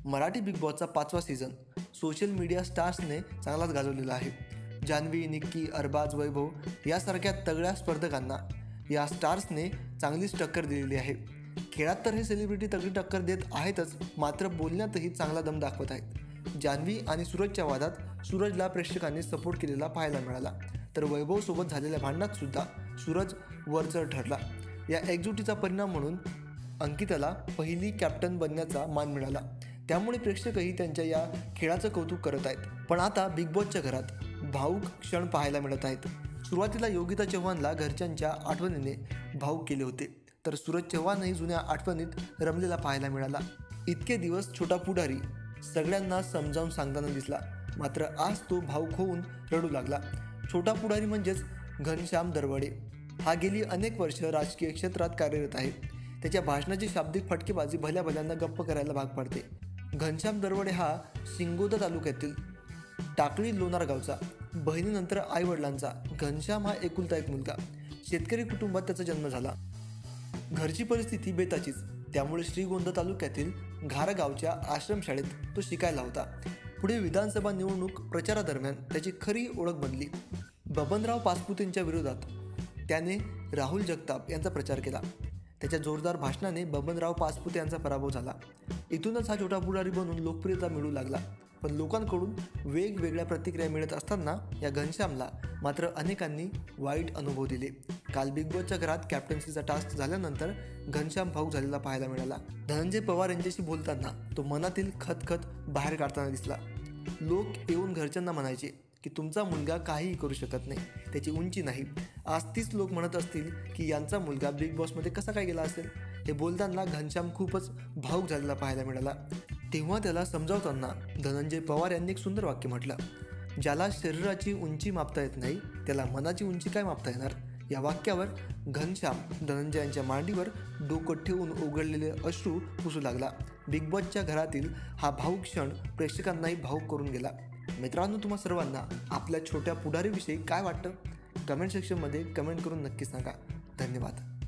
Marathi big बॉसचा 5वा season social media स्टार्सने चांगलाच गाजवलेला आहे। जान्हवी, निक्की, अरबाज, वैभव यासारख्या तगड्या स्पर्धकांना या स्टार्सने चांगलीच टक्कर दिलेली आहे। खेळात तर हे सेलिब्रिटी तगडी टक्कर देत आहेतच, मात्र बोलण्यातही चांगला दम दाखवत आहेत। जान्हवी आणि सूरजच्या वादात सूरजला प्रेक्षकांनी सपोर्ट केलेला पाहायला मिळाला, तर वैभवसोबत झालेल्या भांडणात सुद्धा सूरज वरचढ ठरला। या एकजुटीचा परिणाम म्हणून अंकिताला पहिली कॅप्टन बनण्याचा मान मिळाला, त्यामुळे प्रेक्षकही त्यांच्या या खेळाचं कौतुक करत आहेत। पण आता बिग बॉसच्या घरात भावूक क्षण पाहायला मिळत आहेत। सुरुवातीला योगिता चव्हाणला घरच्यांच्या आठवणीने भावूक केले होते, तर सूरज चव्हाणही जुन्या आठवणीत रमलेला पाहायला मिळाला। इतके दिवस छोटा पुढारी सगळ्यांना समजावून सांगताना दिसला, मात्र आज तो भावूक होऊन रडू लागला। छोटा पुढारी म्हणजेच घनश्याम दरवडे हा गेली अनेक वर्ष राजकीय क्षेत्रात कार्यरत आहे। त्याच्या भाषणाची शाब्दिक फटकेबाजी भल्या भल्यांना गप्प करायला भाग पडते। घनश्याम दरवडे हा सिंगोदा तालुक्यातील टाकळी लोणार गावचा, बहिणीनंतर आईवडिलांचा घनश्याम हा एकुलता एक मुलगा। शेतकरी कुटुंबात त्याचा जन्म झाला। घरची परिस्थिती बेताचीच, त्यामुळे श्रीगोंदा तालुक्यातील घारगावच्या आश्रमशाळेत तो शिकायला होता। पुढे विधानसभा निवडणूक प्रचारादरम्यान त्याची खरी ओळख बनली। बबनराव पाचपुतेंच्या विरोधात त्याने राहुल जगताप यांचा प्रचार केला। त्याच्या जोरदार भाषणाने बबनराव पाचपुते यांचा पराभव झाला। इथूनच हा छोटा पुढारी बनून लोकप्रियता मिळू लागला। पण लोकांकडून वेगवेगळ्या प्रतिक्रिया मिळत असताना या घनश्यामला मात्र अनेकांनी वाईट अनुभव दिले। काल बिग बॉसच्या घरात कॅप्टन्सीचा टास्क झाल्यानंतर घनश्याम भावूक झालेला पाहायला मिळाला। धनंजय पवार यांच्याशी बोलताना तो मनातील खतखत बाहेर काढताना दिसला। लोक येऊन घरच्यांना म्हणायचे की तुमचा मुलगा काहीही करू शकत नाही, त्याची उंची नाही। आज तीच लोक म्हणत असतील की यांचा मुलगा बिग बॉसमध्ये कसा काय गेला असेल। हे बोलताना घनश्याम खूपच भावूक झालेला पाहायला मिळाला। तेव्हा त्याला समजावताना धनंजय पवार यांनी एक सुंदर वाक्य म्हटलं, ज्याला शरीराची उंची मापता येत नाही त्याला मनाची उंची काय मापता येणार। या वाक्यावर घनश्याम धनंजय यांच्या मांडीवर डोकं ठेवून उघडलेले अश्रू पुसू लागला। बिग बॉसच्या घरातील हा भावूक क्षण प्रेक्षकांनाही भावूक करून गेला। मित्रांनो, तुम्हा सर्वांना आपल्या छोट्या पुढारीविषयी काय वाटतं? कमेंट सेक्शनमध्ये कमेंट करून नक्की सांगा। धन्यवाद।